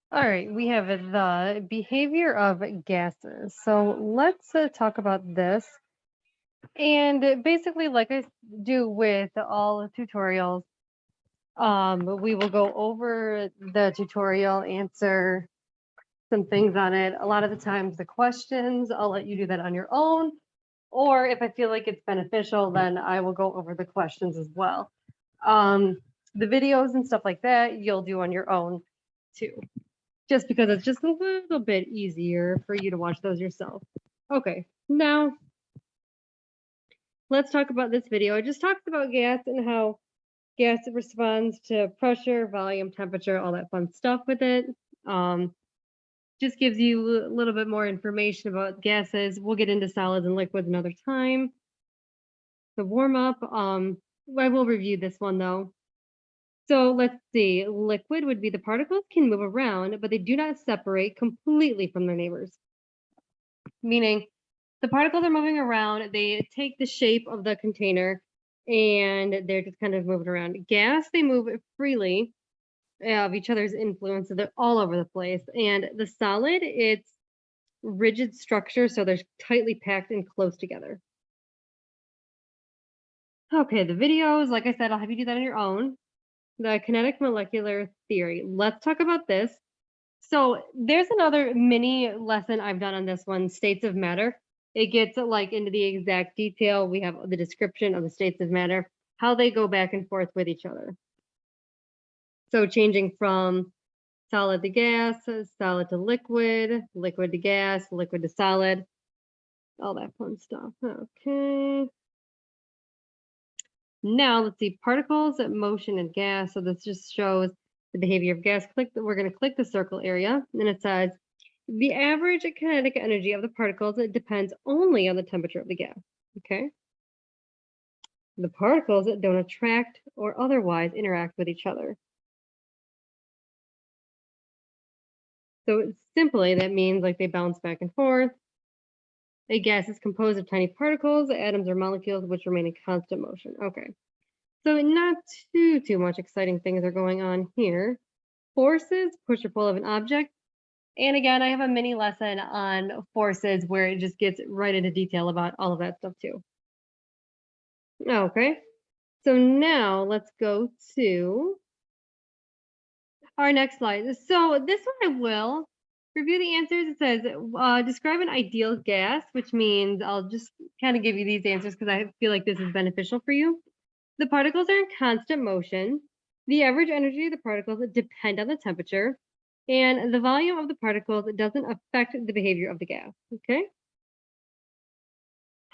All right, we have the behavior of gases. So let's talk about this. And basically, like I do with all the tutorials, we will go over the tutorial, answer some things on it. A lot of the times, the questions, I'll let you do that on your own. Or if I feel like it's beneficial, then I will go over the questions as well. The videos and stuff like that, you'll do on your own too, just because it's just a little bit easier for you to watch those yourself. Okay, now let's talk about this video. I just talked about gas and how gas responds to pressure, volume, temperature, all that fun stuff with it. Just gives you a little bit more information about gases. We'll get into solids and liquids another time. The warm up, I will review this one though. So let's see, liquid would be the particles can move around, but they do not separate completely from their neighbors. Meaning the particles are moving around, they take the shape of the container and they're just kind of moving around. Gas, they move freely of each other's influence, so they're all over the place. And the solid, it's rigid structure, so they're tightly packed and close together. Okay, the videos, like I said, I'll have you do that on your own. The kinetic molecular theory. Let's talk about this. So there's another mini lesson I've done on this one, states of matter. It gets like into the exact detail. We have the description of the states of matter, how they go back and forth with each other. So changing from solid to gas, solid to liquid, liquid to gas, liquid to solid, all that fun stuff. Okay. Now let's see, particles, motion, and gas. So this just shows the behavior of gas. We're going to click the circle area, and it says the average kinetic energy of the particles, it depends only on the temperature of the gas. Okay. The particles don't attract or otherwise interact with each other. So simply that means like they bounce back and forth. A gas is composed of tiny particles, atoms or molecules, which remain in constant motion. Okay. So not too much exciting things are going on here. Forces, push or pull of an object. And again, I have a mini lesson on forces where it just gets right into detail about all of that stuff too. Okay, so now let's go to our next slide. So this one I will review the answers. It says, describe an ideal gas, which means I'll just kind of give you these answers because I feel like this is beneficial for you. The particles are in constant motion. The average energy of the particles depend on the temperature. And the volume of the particles doesn't affect the behavior of the gas, okay?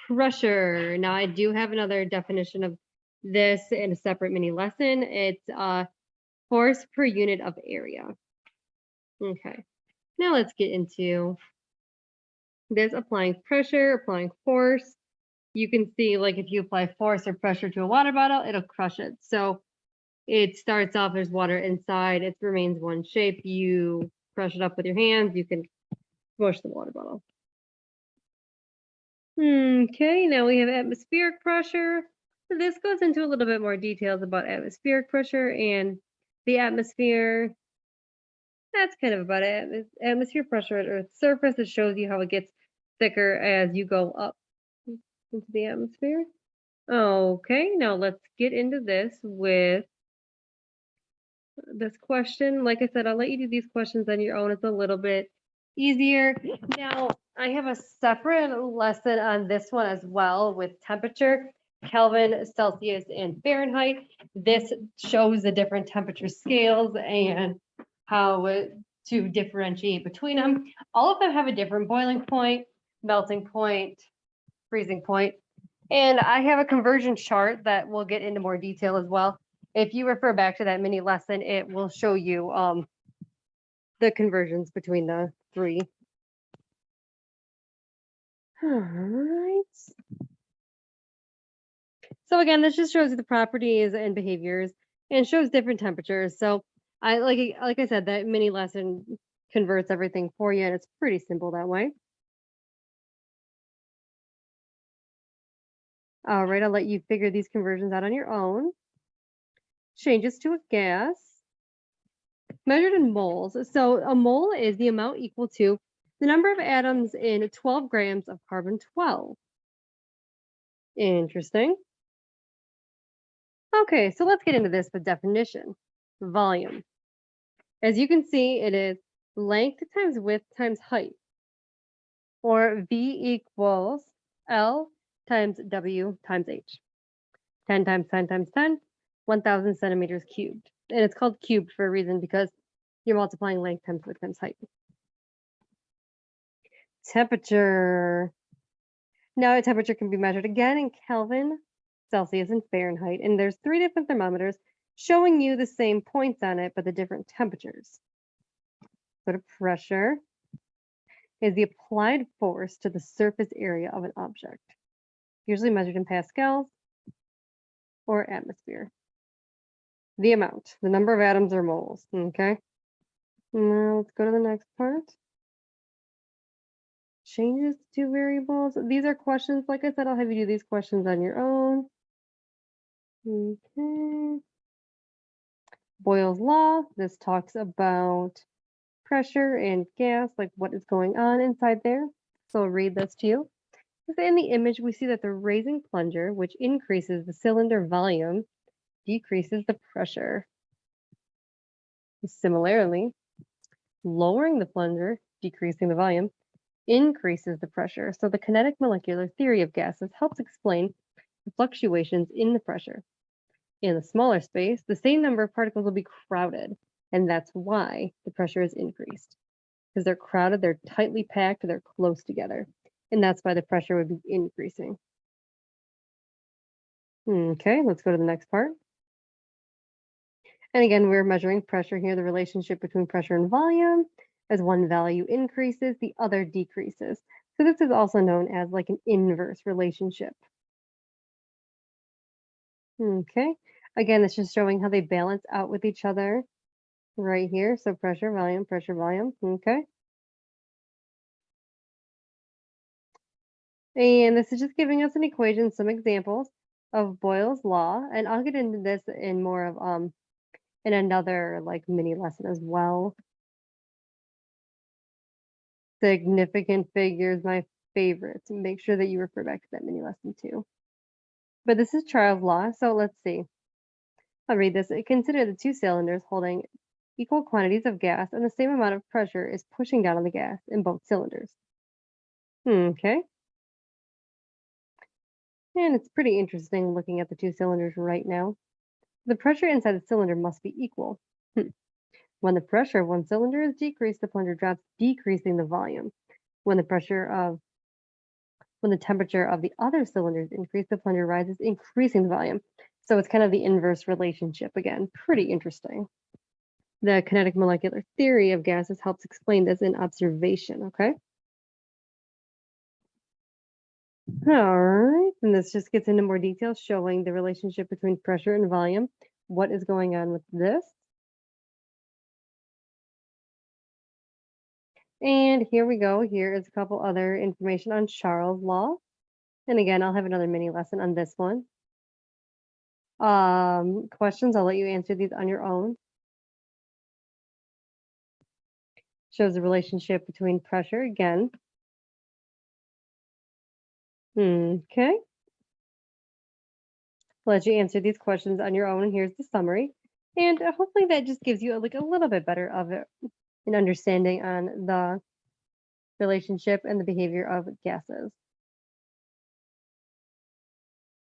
Pressure. Now, I do have another definition of this in a separate mini lesson. It's force per unit of area. Okay, now let's get into this applying pressure, applying force. You can see like if you apply force or pressure to a water bottle, it'll crush it. So it starts off, there's water inside, it remains one shape. You crush it up with your hands, you can smush the water bottle. Okay, now we have atmospheric pressure. So this goes into a little bit more details about atmospheric pressure and the atmosphere. That's kind of about it. Atmosphere pressure at Earth's surface. It shows you how it gets thicker as you go up into the atmosphere. Okay, now let's get into this with this question. Like I said, I'll let you do these questions on your own. It's a little bit easier. Now, I have a separate lesson on this one as well with temperature, Kelvin, Celsius, and Fahrenheit. This shows the different temperature scales and how to differentiate between them. All of them have a different boiling point, melting point, freezing point. And I have a conversion chart that we'll get into more detail as well. If you refer back to that mini lesson, it will show you the conversions between the three. All right. So again, this just shows you the properties and behaviors and shows different temperatures. So I like I said, that mini lesson converts everything for you, and it's pretty simple that way. All right, I'll let you figure these conversions out on your own. Changes to a gas. Measured in moles. So a mole is the amount equal to the number of atoms in 12 grams of carbon-12. Interesting. Okay, so let's get into this with definition. Volume. As you can see, it is length times width times height, or V equals L times W times H. 10 times 10 times 10, 1,000 centimeters cubed. And it's called cubed for a reason because you're multiplying length times width times height. Temperature. Now, a temperature can be measured again in Kelvin, Celsius, and Fahrenheit. And there's 3 different thermometers showing you the same points on it, but the different temperatures. Go to pressure. Is the applied force to the surface area of an object, usually measured in pascals or atmosphere. The amount, the number of atoms or moles, okay? Now let's go to the next part. Changes to variables. These are questions. Like I said, I'll have you do these questions on your own. Okay. Boyle's law. This talks about pressure and gas, like what is going on inside there. So I'll read this to you. In the image, we see that the raising plunger, which increases the cylinder volume, decreases the pressure. Similarly, lowering the plunger, decreasing the volume, increases the pressure. So the kinetic molecular theory of gases helps explain the fluctuations in the pressure. In the smaller space, the same number of particles will be crowded, and that's why the pressure is increased. Because they're crowded, they're tightly packed, they're close together, and that's why the pressure would be increasing. Okay, let's go to the next part. And again, we're measuring pressure here, the relationship between pressure and volume. As one value increases, the other decreases. So this is also known as like an inverse relationship. Okay, again, it's just showing how they balance out with each other right here. So pressure, volume, okay. And this is just giving us an equation, some examples of Boyle's law. And I'll get into this in more of in another like mini lesson as well. Significant figures, my favorite. So make sure that you refer back to that mini lesson too. But this is Charles' law, so let's see. I'll read this. Consider the two cylinders holding equal quantities of gas and the same amount of pressure is pushing down on the gas in both cylinders. Okay. And it's pretty interesting looking at the two cylinders right now. The pressure inside the cylinder must be equal. When the pressure of one cylinder is decreased, the plunger drops, decreasing the volume. When the temperature of the other cylinders increase, the plunger rises, increasing the volume. So it's kind of the inverse relationship again. Pretty interesting. The kinetic molecular theory of gases helps explain this in observation, okay? All right, and this just gets into more detail showing the relationship between pressure and volume. What is going on with this? And here we go. Here is a couple other information on Charles' law. And again, I'll have another mini lesson on this one. Questions, I'll let you answer these on your own. Shows the relationship between pressure again. Okay. Let you answer these questions on your own. And here's the summary. And hopefully that just gives you like a little bit better of an understanding on the relationship and the behavior of gases.